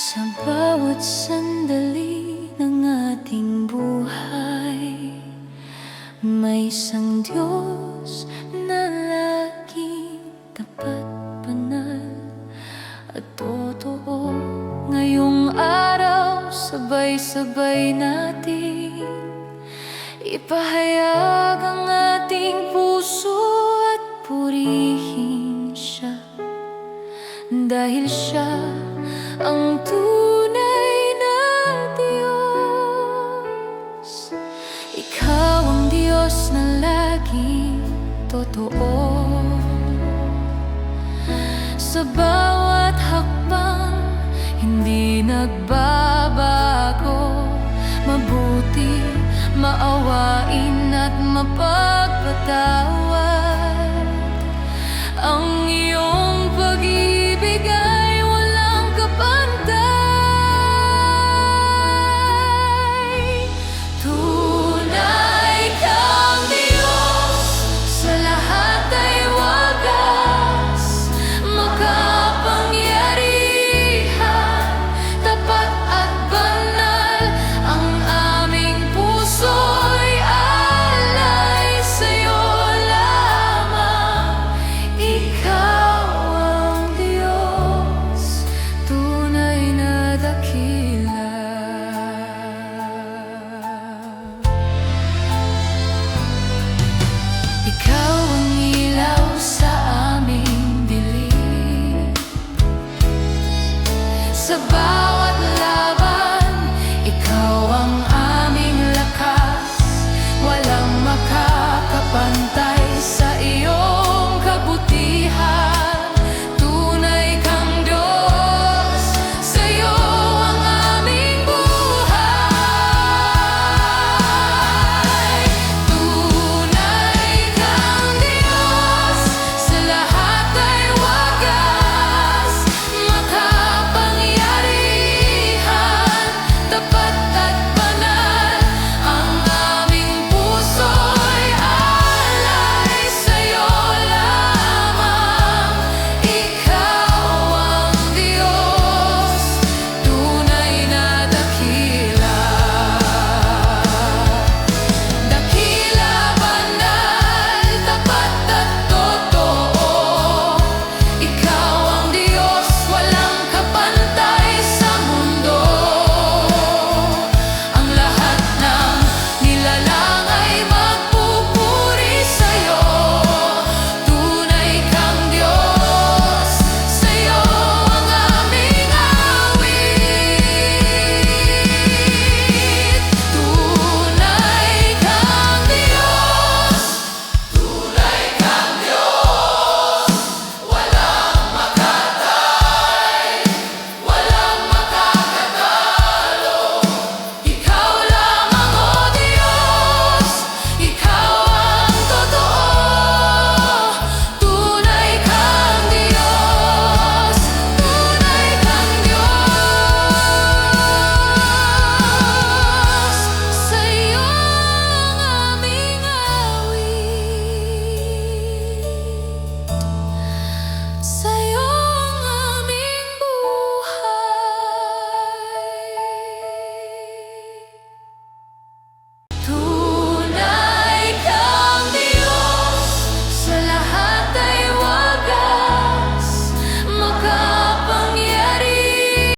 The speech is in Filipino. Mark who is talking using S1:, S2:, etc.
S1: Sa bawat sandali ng ating buhay, may isang Diyos na laging tapat, banal at totoo. Ngayong araw, sabay-sabay natin ipahayag ang ating puso at purihin siya, dahil siya ang tunay na Diyos. Ikaw ang Diyos na laging totoo. Sa bawat hakbang, hindi nagbabago. Mabuti, maawain at mapagpatawad. Ang iyong pag-ibig ay walang kapantay. Tunay kang Diyos, sa lahat ay wagas, makapangyarihan, tapat at banal. Ang aming puso'y alay sa'yo lamang. Ikaw ang Diyos, tunay na dakila. Ikaw ang ilaw sa aming dilim, sa